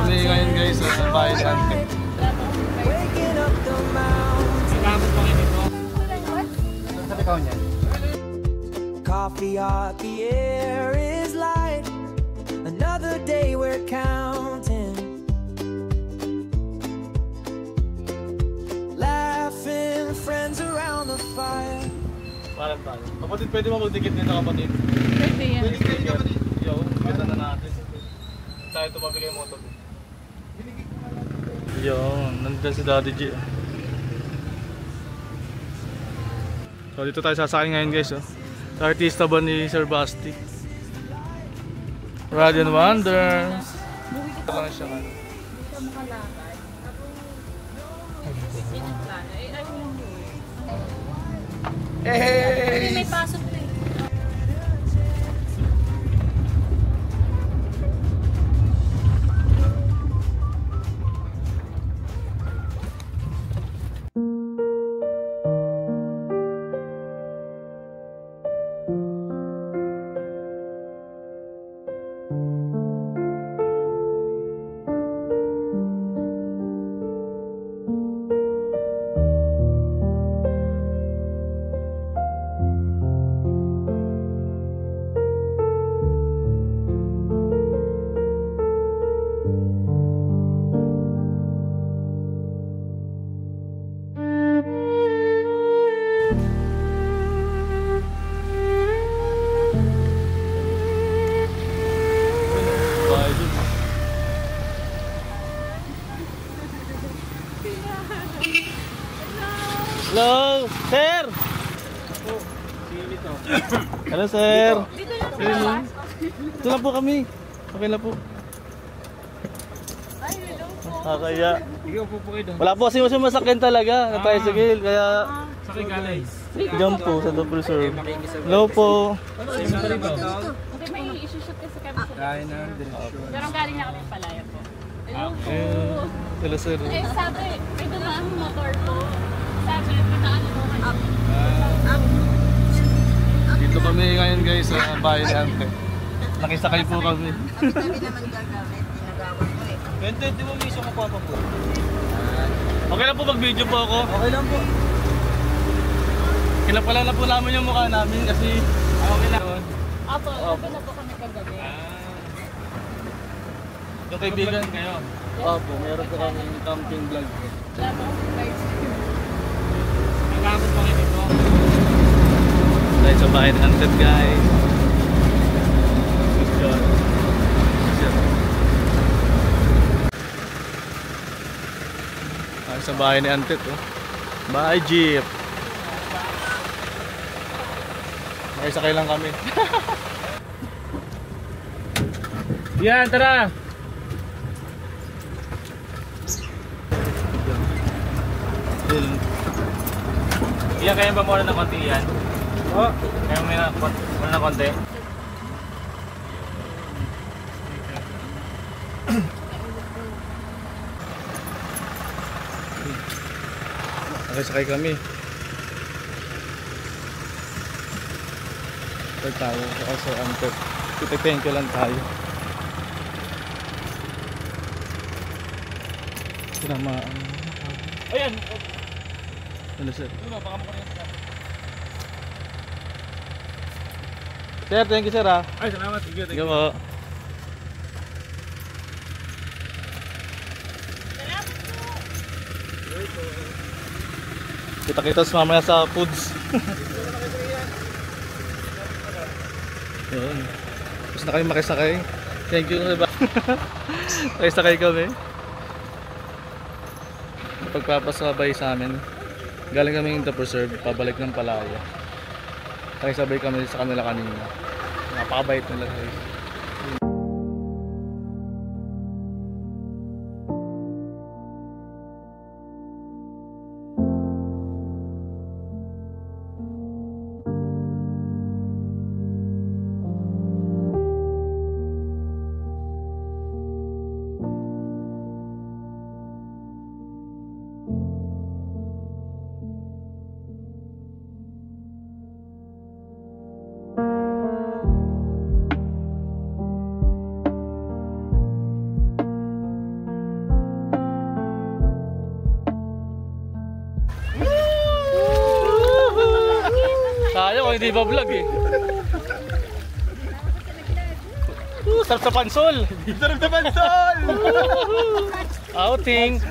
kami ngayon guys sa bahay ni Ante. Sa likaw niya. Coffee hot, the air is light. Another day we're counting. Laughing, friends around the fire. Parang tayo. Kapatid, pwede mo magdikit nito kapatid? Pwede yan. Pwede kayo kapatid. Yo, ganda na natin. Tayo ito mabigay mo ito. Yo, nandun si Daddy G. So dito tayo sasakay ngayon guys. Oh. Sa artista ba ni Sir Basti? Radiant Wonders. Ito lang siya ano. Ito makalakad. Ako, pinagplano. Eh, ayaw lang yun. Hey! May pasok na eh. Hello, sir! Hello, sir! Dito lang po. Ito lang po kami. Okay lang po. Ay, hello po. Kaya. Ikaw po po kayo doon. Wala po kasi masakyan talaga. Na tricycle. Kaya Sakay galing. diyan po sa double serve. Hello po. Hindi, may isushoot kasi kami sa Kain na. Pero galing na kami palaya po. Hello po. Hello, sir. Eh, sabi, may dala ang motor po. Sabi, pinaano mo kayo. Dito kami ngayon guys sa bahay ni Ante. Nakisakay po kami. Kami naman gagamit, ginagawa ko eh. Pwede, di mo miso ko pa po. Okay lang po mag-video po ako. Okay lang po. Kinapala na po namin yung mukha namin kasi okay lang. Apo, sabi na po kami kagabi. Yung kaibigan kayo. Opo, meron po kami camping vlog. Wala po akong guys. Nagkakot pa kayo dito. Tayo sa bahay ni Ante guys. Good. Tayo sa bahay ni Ante to. Bahay jeep. May sakay lang kami. Yan, tara! Iyan, kaya ba muna ng konti yan? Oo. Kaya muna ng konti? Okay, sakay kami. Sakay tayo. Sakay sa Ante. Thank you lang tayo. Tinamaan. Ayan! Ano sir? Ano, baka mo ko rin. Sir, thank you sir ha. Ay, salamat. Thank you. Thank you po. Kita-kita mamaya sa foods. Yun. Gusto na kami makisakay. Thank you sir. Makisakay kami. Pagpapasabay sa amin. Galing kami yung preserve, pabalik ng Palaya. Kaya sabay kami sa kanila kanina. Napakabait nila guys. ako hindi ba vlog eh. Sarap sa pansol! Sarap sa pansol! Outing!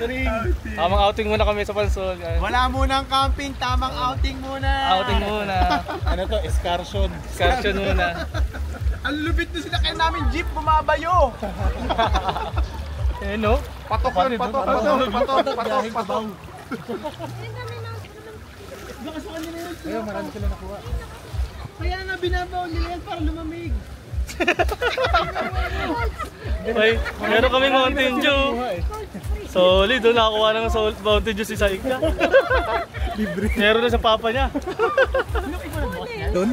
Tamang outing muna kami sa pansol. Wala munang camping, tamang outing muna. Outing muna. Ano to? Excursion. Excursion muna. Ang lupit na sila kaya namin jeep, bumabayo. Eh no? Patok. Ayun, marami sila nakuha. Kaya nga binabaw nila yan para lumamig. Ay, meron kami Mountain Dew. Solid, doon nakakuha ng Mountain Dew si Saika. Libre. Meron na sa papa niya. Doon?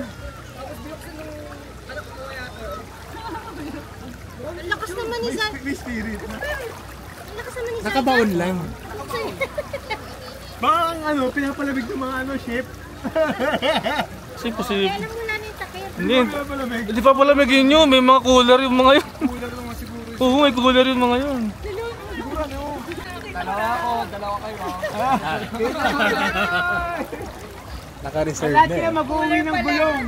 Ang lakas naman ni Zan. May spirit. Ang lakas naman ni Zan. Nakabaon lang. Baka ang ano, pinapalamig ng mga ano, chef. Kasi posible. Kaya alam mo na yung takip. Hindi, Pinapalamig. hindi pa palamigin nyo. May mga cooler yung mga yun. Kulang naman siguro. Oo, may cooler yung mga yun. Siguro ano. Dalawa kayo. Naka-reserve na eh. Mag-uwi ng bulong.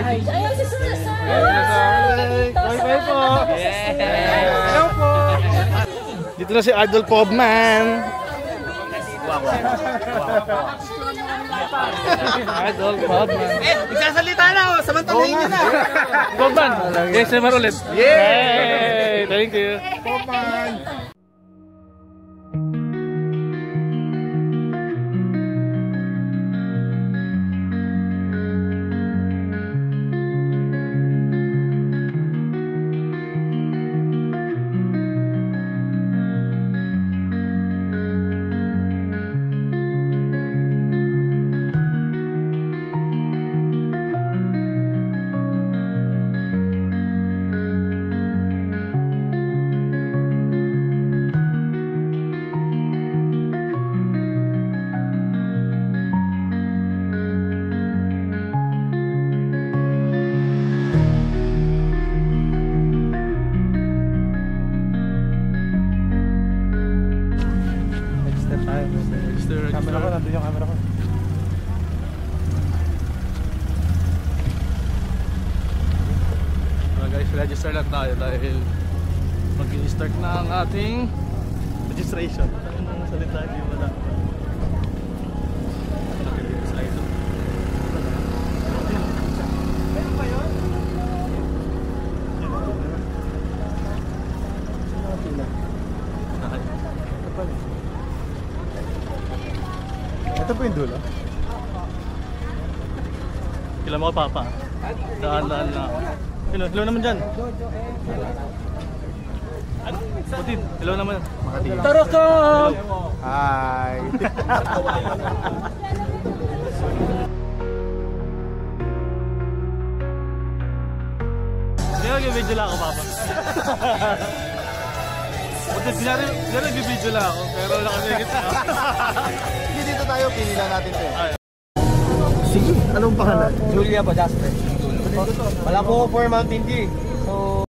Ayun, si Susan! Bye po. Hello po. Dito na si Idol Pobman. Idol Pobman. Nagsasalita na oh, samantalahin niyo na. Pobman, yes naman ulit. Yay! Thank you. Camera ko, nandun yung camera ko. Guys, register lang tayo dahil mag-i-start na ang ating registration. Ano ang salita? Hindi mo lang. Ito po yung dulo. Kailan mo ka papa? Daan-daan na ako. Hello naman dyan. Ano? Putin, hello naman. Tara ka! Hi! Hindi nag-video lang ako papa. Putin, nag-video lang ako pero nakamigit na. Hindi dito tayo, pinila natin ito. Sige, anong pangalan? Julia po, Jasper. Wala po for Mountain Dew. So,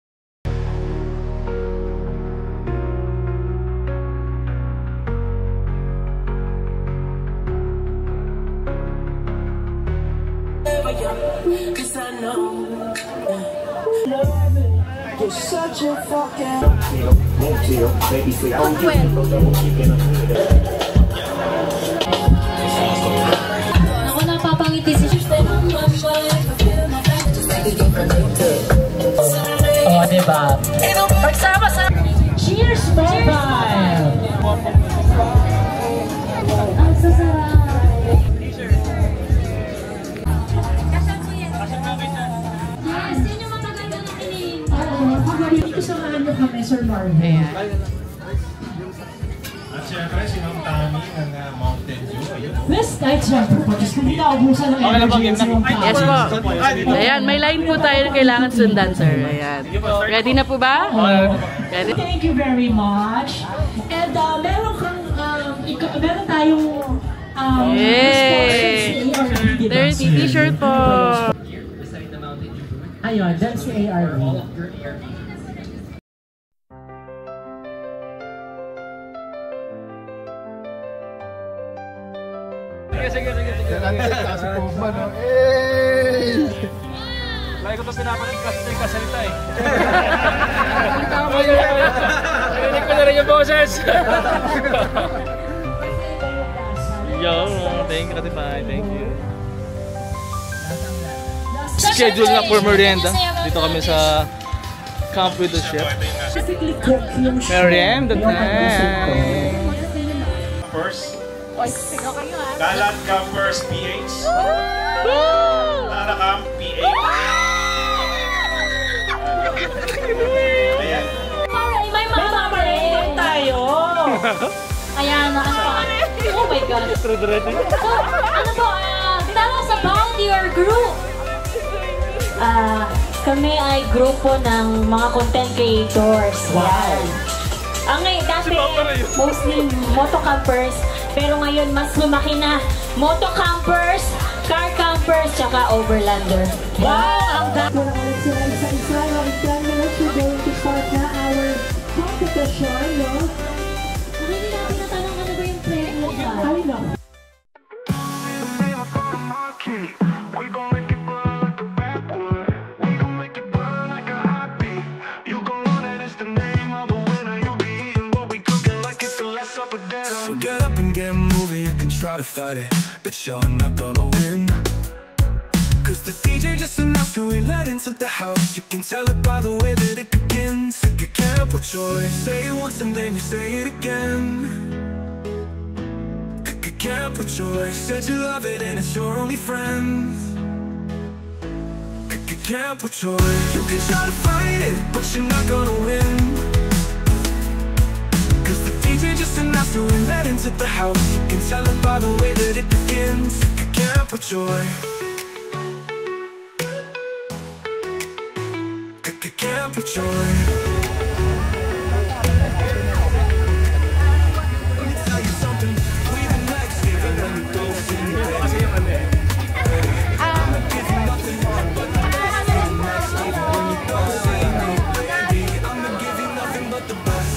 Cause I know such a fucking Ako napapangiti si Sister. O, diba? Pagsama sa Cheers Mobile! Ang sasarap. Yes, yun yung magaganda na kinig. Dito sa ano kami, Sir Marvin. At syempre, sinong tami ng Mountain Dew. Ayun. Best night, syempre po. Diyos ko, hindi naubusan ng energy yung sinong tao. Yes po. Ayan, may line po tayo na kailangan sundan, sir. Ayan. Ready na po ba? Ready? Thank you very much. And meron tayong Yay! 30 t-shirt po. Ayun, that's the ARV. Sige. Kasi po ba, no? Eh! Lagi ko ito pinapalik kasi ito yung kasalita eh. Narinig ko na rin yung boses. Yo, thank you, Katify. Thank you. Schedule na for merienda. Dito kami sa Camp with the Chef. Merienda time. First, Dalat Campers PH. Narakam PH. Ayan. May mga rin tayo. Ayan, ano pa? Oh my God. So, ano po, tell us about your group. Kami ay grupo ng mga content creators. Wow! Ang dati, mostly motocampers. Pero ngayon, mas lumaki na motocampers, car campers, tsaka overlander. Wow! Ang dami! Muna ulit sila isa-isa. In 10 minutes, we're going to start na our competition, no? Hindi natin natanong ano ba yung premyo ba? I know. So get up and get moving, you can try to fight it, but you're not gonna win. Cause the DJ just announced who we let into the house. You can tell it by the way that it begins. You can't put choice, say it once and then you say it again. You can't put choice, said you love it and it's your only friend. You can't put choice, you can try to fight it, but you're not gonna win. Cause the DJ just announced who we let into the house. You can tell it by the way that it begins. You can't put joy. You can't put joy. Let me tell you something. We the next, even when you don't see me, baby. I'ma give you nothing but the best. We the next, even when you don't see me, baby. I'ma give you nothing but the best.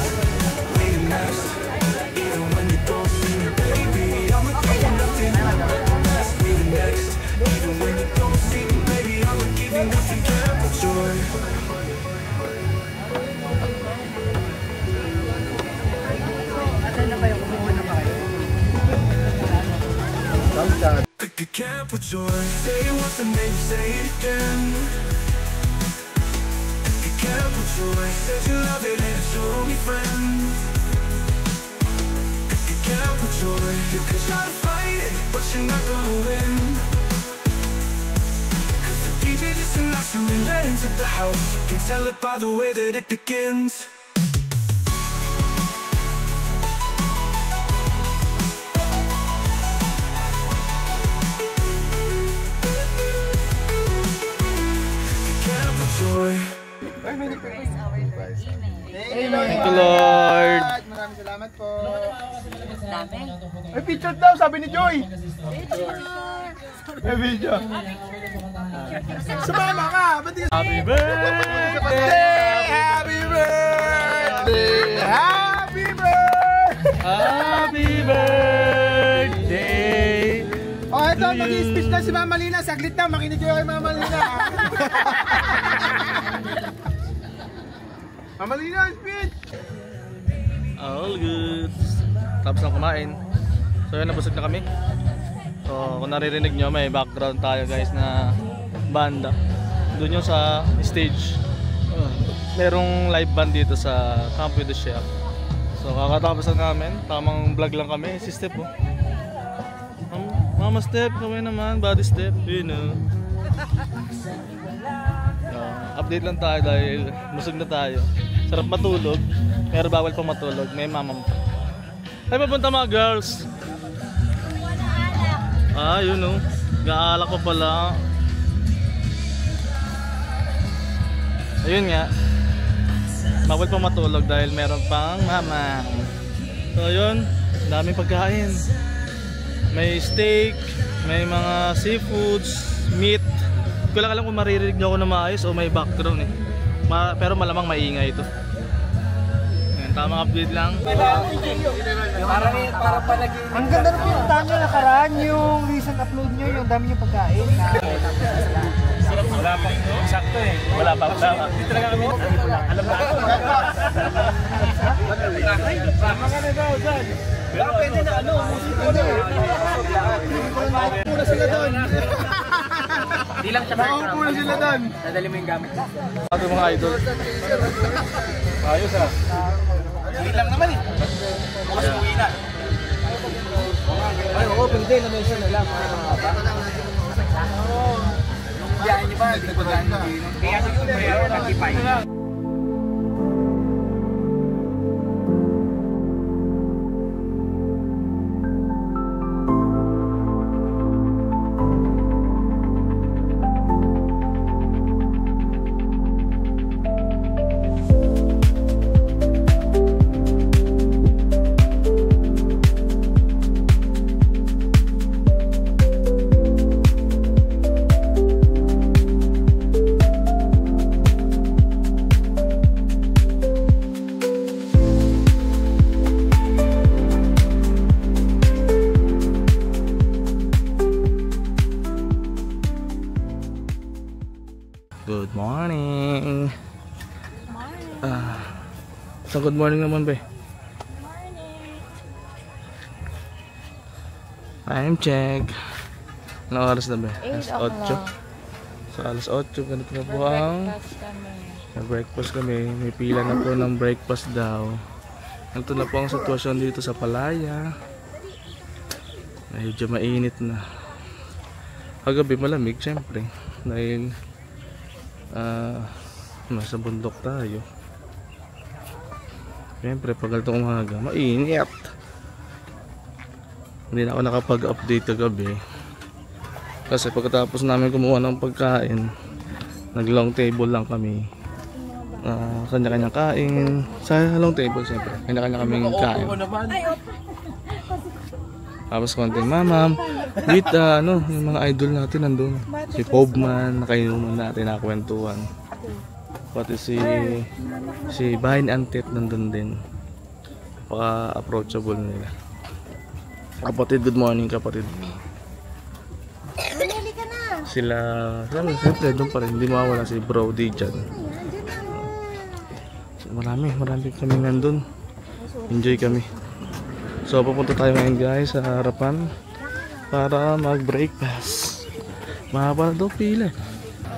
Even when you don't see me, baby, I'ma give you nothing but the best. We the next. Even when you don't see me, baby, I'ma give you nothing but joy. You can't put joy. Say it once and then you say it again. You can't put joy. Said you love it and it's your only friend. You can't put joy. You can try to fight it, but you're not gonna win. Cause the DJ just announced you and let into the house. You can tell it by the way that it begins. Thank you, Lord. Maraming salamat po. May picture daw, sabi ni Joy. May video. Sumama ka. Ba't di ka... Happy birthday! Happy birthday! Happy birthday! Happy birthday! Oh, ito, mag-i-speech na si Mama Lina. Saglit na, makinig kayo kay Mama Lina. Amalina, speed! All good. Tapos na kumain. So yun, nabusog na kami. So kung naririnig nyo, may background tayo guys na banda. Doon yung sa stage. Merong live band dito sa Camp with the Chef. So kakatapos na namin. Tamang vlog lang kami. Si Step oh. Mama Step, kami naman. Body Step. Yun oh. Update lang tayo dahil busog na tayo. Sarap matulog. Pero bawal pa matulog. May mamam pa. Ay, papunta mga girls. Ah, yun o. Gaalak ko pala. Ayun nga. Bawal pa matulog dahil meron pang mama. So yun, daming pagkain. May steak, may mga seafoods, meat. Hindi ko lang alam kung maririnig nyo ako na maayos o may background eh. Pero malamang maingay ito. Yan, tamang update lang. Para palagi. Ang ganda ng pinuntahan nyo nakaraan yung recent upload nyo, yung dami yung pagkain. Wala pang sakto eh. Wala pa. Hindi talaga kami. Alam na ako. Sama ka na daw dyan. Pero pwede na ano, musiko na. Pura sila doon. Hindi lang siya background. Pura sila doon. Nadali mo yung gamit. Ito mga idol. Ayos ah. Hindi lang naman eh. Bukas uwi na. Ay, oo, pwede na mention na lang. Diyan niyo ba? Kaya siguro mayroon ng tipay. Good morning. So good morning naman ba? Time check. Anong oras na ba? Alas 8. So alas 8, ganito na po ang breakfast kami. May pila na po ng breakfast daw. Ito na po ang sitwasyon dito sa Palaya. Medyo mainit na. Kagabi malamig syempre. Dahil nasa bundok tayo. Siyempre pag itong umaga mainit. Hindi na ako nakapag-update kagabi kasi pagkatapos namin kumuha ng pagkain, nag long table lang kami. Kanya-kanyang kain. Sa long table siyempre kanya-kanya kaming kain. Tapos konting mamam with yung mga idol natin nandun. Si Pobman, nakainuman natin, nakakwentuhan. Pati si Bahin Antet nandun din. Napaka-approachable nila. Kapatid, good morning kapatid. Sila, siyempre doon pa rin, hindi mawala si Brody dyan. Marami kami nandun. Enjoy kami. So pupunta tayo ngayon guys sa harapan para mag-breakfast. Mahaba na daw pila.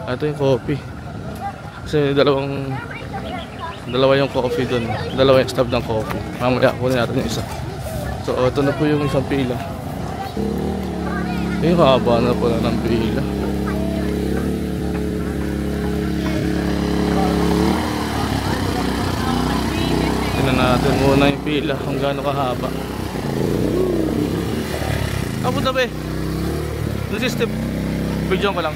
Ito yung coffee. Kasi dalawa yung coffee dun. Dalawa yung stop ng coffee. Mamaya kunin natin yung isa. So ito na po yung isang pila. Yung haba na po na ng pila. Tingnan natin muna yung pila kung gaano kahaba. Punta ba eh? System. Video ko lang.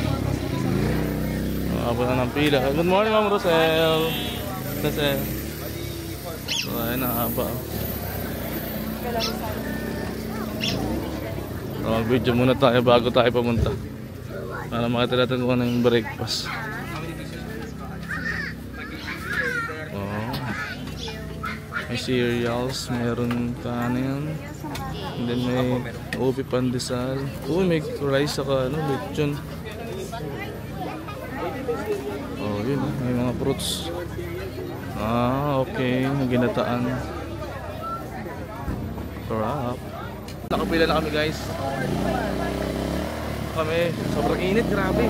Haba na ng pila. Good morning Ma'am Rosel. Rosel. So ayun na haba. So mag-video muna tayo bago tayo pumunta. Para makita natin kung ano yung breakfast. May cereals, meron kanin, and then may ubi pandesal. May rice saka lechon. Yun may mga fruits. Okay. Ginataan. Sarap. Nakapila na kami guys. Sobrang init, grabe.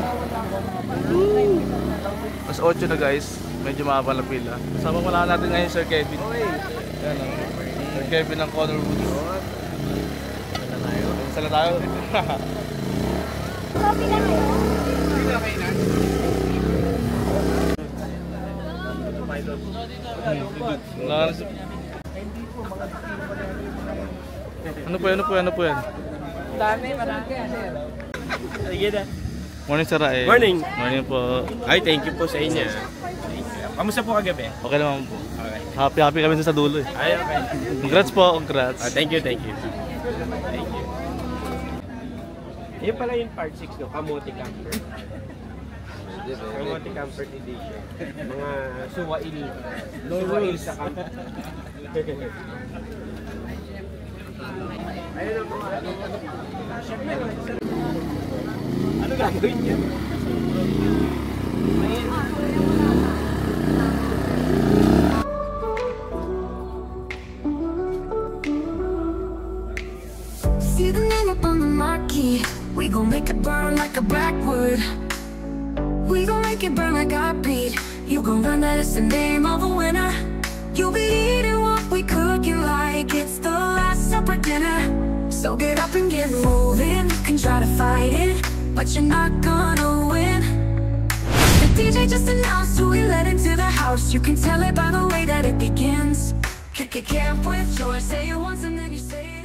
Mas 8 na guys. Medyo mahaba na pila. Kasama wala natin ngayon Sir Kevin. Yan ang Sir Kevin ng Connor Woods. Sala tayo. Copy na kayo. Ano po yan? Dami, marami. Sige na. Morning Sir Rael. Morning. Morning po. Ay, thank you po sa inyo. Kamusta po kagabi? Okay naman po. Okay. Happy kami sa dulo eh. Ay, okay. Congrats po, congrats. Thank you. Thank you. Yan pala yung part 6 no, Kamote Camper. Kamote Camper Edition. Mga suwail. Suwail sa camper. Ayun ang mga ano gagawin niya? See the name up on the marquee. We gon' make it burn like a backwood. We gon' make it burn like I beat. You gon' learn that it's the name of a winner. You'll be eating what we cooking like it's the last supper dinner. So get up and get moving. You can try to fight it, but you're not gonna win. The DJ just announced who we let into the house. You can tell it by the way that it begins. Kick it camp with George. Say it once and then you say it